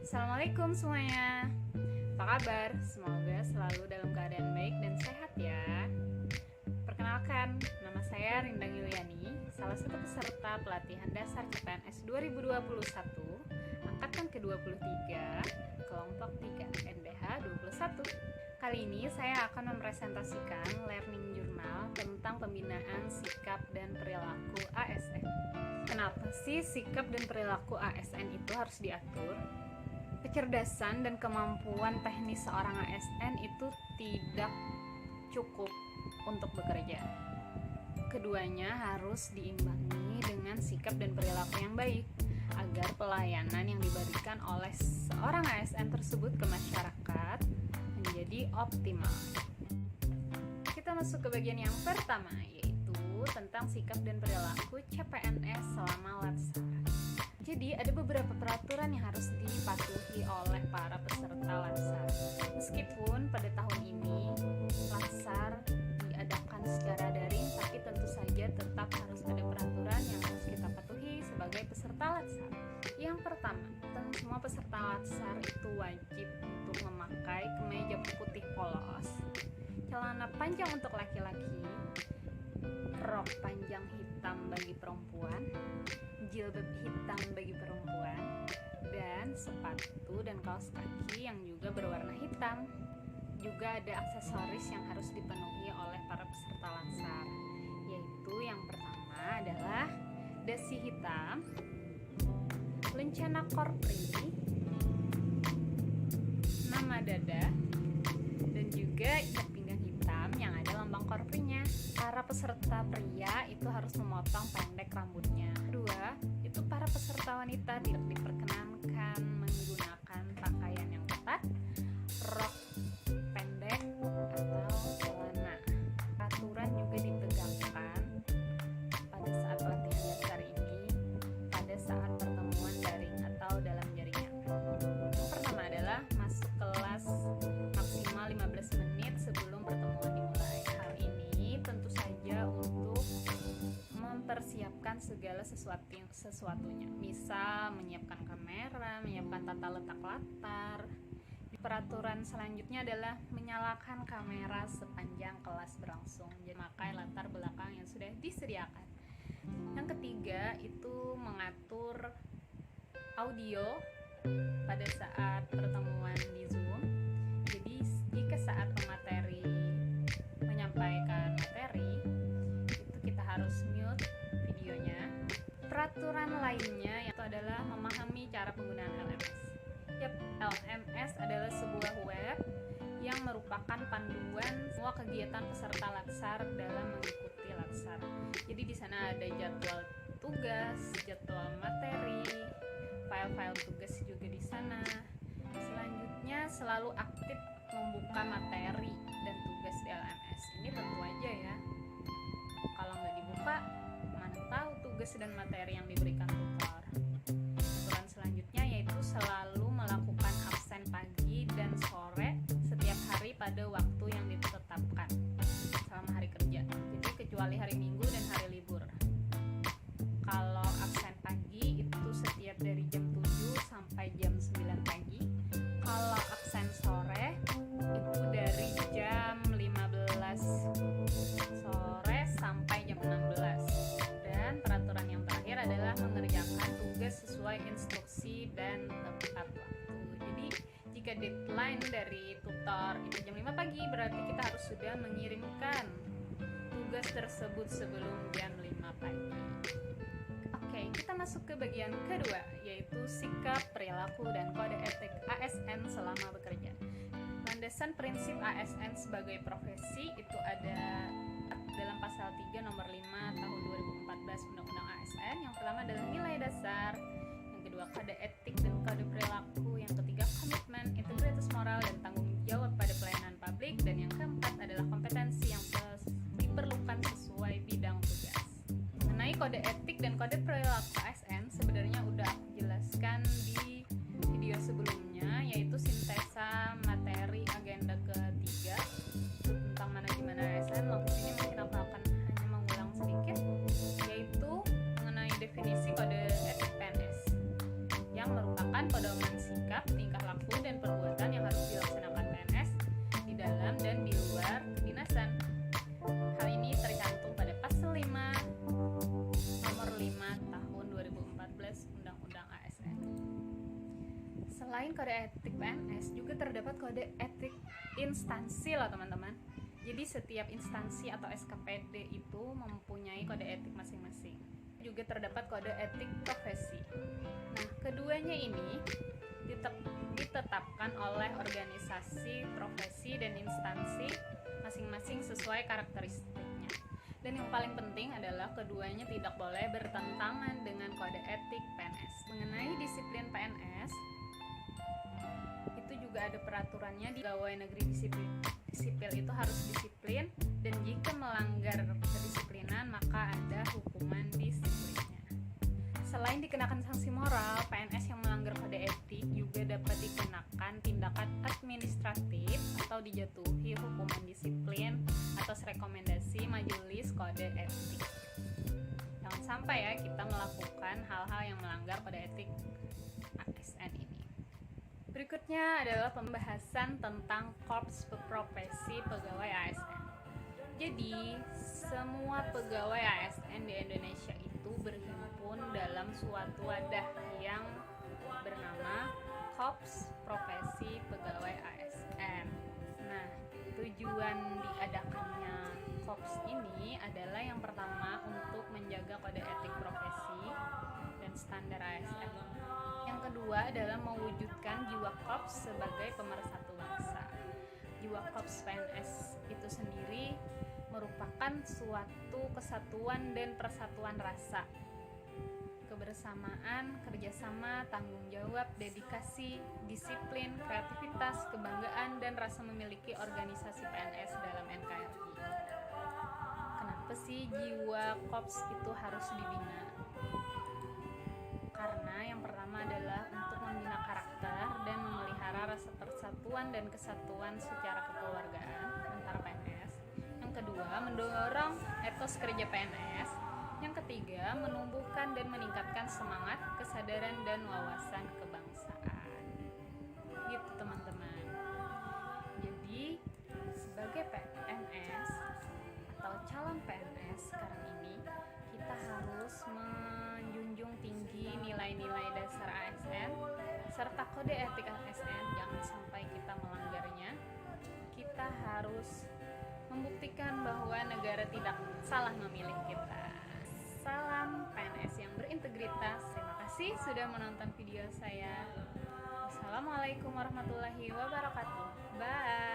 Assalamualaikum semuanya. Apa kabar? Semoga selalu dalam keadaan baik dan sehat ya. Perkenalkan, nama saya Rindang Yuliani, salah satu peserta pelatihan dasar CPNS 2021, angkatan ke-23, kelompok 3, NBH 21. Kali ini saya akan mempresentasikan learning journal tentang pembinaan sikap dan perilaku ASN. Kenapa sih sikap dan perilaku ASN itu harus diatur? Kecerdasan dan kemampuan teknis seorang ASN itu tidak cukup untuk bekerja. Keduanya harus diimbangi dengan sikap dan perilaku yang baik agar pelayanan yang diberikan oleh seorang ASN tersebut ke masyarakat menjadi optimal. Kita masuk ke bagian yang pertama, yaitu tentang sikap dan perilaku CPNS selama latsar. Jadi ada beberapa peraturan yang harus dipatuhi oleh para peserta latsar. Meskipun pada tahun ini latsar diadakan secara daring, tapi tentu saja tetap harus ada peraturan yang harus kita patuhi sebagai peserta latsar. Yang pertama, semua peserta latsar itu wajib untuk memakai kemeja putih polos, celana panjang untuk laki-laki, rok panjang hitam bagi perempuan, jilbab hitam bagi perempuan, dan sepatu dan kaos kaki yang juga berwarna hitam. Juga ada aksesoris yang harus dipenuhi oleh para peserta latsar, yaitu yang pertama adalah dasi hitam, lencana korpri, nama dada, dan juga ikat pinggang hitam yang ada lambang korprinya. Para peserta pria itu harus memotong pendek rambutnya. Kedua, itu para peserta wanita tidak diperkenankan menggunakan pakaian yang ketat, rok pendek, atau celana. Aturan juga ditegakkan pada saat pelatihan dasar ini, pada saat pertemuan daring atau dalam jaringan. Yang pertama adalah masuk kelas maksimal 15 menit sebelum pertemuan dimulai. Hal ini tentu saja untuk mempersiapkan segala sesuatunya, misal menyiapkan kamera, menyiapkan tata letak latar. Peraturan selanjutnya adalah menyalakan kamera sepanjang kelas berlangsung, jadi memakai latar belakang yang sudah disediakan. Yang ketiga itu mengatur audio pada saat pertemuan di Zoom. Jadi jika saat pemateri menyampaikan materi, itu kita harus mute videonya. Peraturan lainnya yaitu adalah memahami cara penggunaan LMS. LMS adalah sebuah web yang merupakan panduan semua kegiatan peserta latsar dalam mengikuti latsar. Jadi di sana ada jadwal tugas, jadwal materi, file-file tugas juga di sana. Selanjutnya selalu aktif membuka materi dan tugas di LMS. Ini tentu aja ya. Kalau nggak dibuka, mana tahu tugas dan materi yang diberikan tutor. Aturan selanjutnya yaitu selalu melakukan absen pagi dan sore setiap hari pada waktu yang ditetapkan selama hari kerja. Jadi kecuali hari Minggu dan hari libur. Kalau absen pagi itu setiap dari jam 7 sampai jam 9 pagi. Kalau absen sore itu dari jam 15 sore sampai jam 16. Dan peraturan yang terakhir adalah mengerjakan tugas sesuai instruksi dan tepat waktu. Jadi jika deadline dari tutor itu jam 5 pagi, berarti kita harus sudah mengirimkan tugas tersebut sebelum jam 5 pagi. Oke, kita masuk ke bagian kedua, yaitu sikap, perilaku, dan kode etik ASN selama bekerja. Landasan prinsip ASN sebagai profesi itu ada dalam pasal 3 nomor 5 tahun 2014 Undang-Undang ASN. Yang pertama adalah nilai dasar, yang kedua kode etik dan kode perilaku, yang ketiga komitmen, integritas moral, dan tanggung jawab pada pelayanan publik, dan yang keempat adalah kompetensi yang diperlukan sesuai bidang tugas. Mengenai kode etik dan kode perilaku ASN sebenarnya udah aku jelaskan di video sebelumnya, yaitu sintesa materi agenda ketiga tentang manajemen ASN. Di sini mungkin aku akan hanya mengulang sedikit, yaitu mengenai definisi kode etik PNS. merupakan pedoman sikap, tingkah laku, dan perbuatan yang harus dilaksanakan PNS di dalam dan di luar kedinasan. Hal ini tercantum pada Pasal 5 Nomor 5 Tahun 2014 Undang-Undang ASN. Selain kode etik PNS, juga terdapat kode etik instansi loh teman-teman. Jadi setiap instansi atau SKPD itu mempunyai kode etik masing-masing. Juga terdapat kode etik profesi. Nah, keduanya ini ditetapkan oleh organisasi, profesi, dan instansi masing-masing sesuai karakteristiknya. Dan yang paling penting adalah keduanya tidak boleh bertentangan dengan kode etik PNS. Mengenai disiplin PNS, itu juga ada peraturannya di Pegawai Negeri Sipil itu harus disiplin, dan jika melanggar kedisiplinan maka ada hukuman disiplinnya. Selain dikenakan sanksi moral, PNS yang melanggar kode etik juga dapat dikenakan tindakan administratif atau dijatuhi hukuman disiplin atas rekomendasi Majelis Kode Etik. Jangan sampai ya kita melakukan hal-hal yang melanggar kode etik ASN ini. Berikutnya adalah pembahasan tentang korps profesi pegawai ASN. Jadi, semua pegawai ASN di Indonesia itu berhimpun dalam suatu wadah yang bernama Korps Profesi Pegawai ASN. Nah, tujuan diadakannya korps ini adalah yang pertama untuk menjaga kode etik profesi dan standar ASN. Yang kedua adalah mewujudkan jiwa korps sebagai pemersatu bangsa. Jiwa korps PNS itu sendiri merupakan suatu kesatuan dan persatuan rasa, kebersamaan, kerjasama, tanggung jawab, dedikasi, disiplin, kreativitas, kebanggaan, dan rasa memiliki organisasi PNS dalam NKRI. Kenapa sih jiwa korps itu harus dibina? Karena yang pertama adalah untuk membina karakter dan memelihara rasa persatuan dan kesatuan secara kekeluargaan antara PNS. Yang kedua, mendorong etos kerja PNS. Yang ketiga, menumbuhkan dan meningkatkan semangat, kesadaran, dan wawasan kebangsaan. Gitu teman-teman. Jadi, sebagai PNS atau calon PNS sekarang ini, kita harus menjunjung tinggi nilai-nilai dasar ASN serta kode etik ASN. Jangan sampai kita melanggarnya. Kita harus membuktikan bahwa negara tidak salah memilih kita. Salam PNS yang berintegritas. Terima kasih sudah menonton video saya. Wassalamualaikum warahmatullahi wabarakatuh. Bye.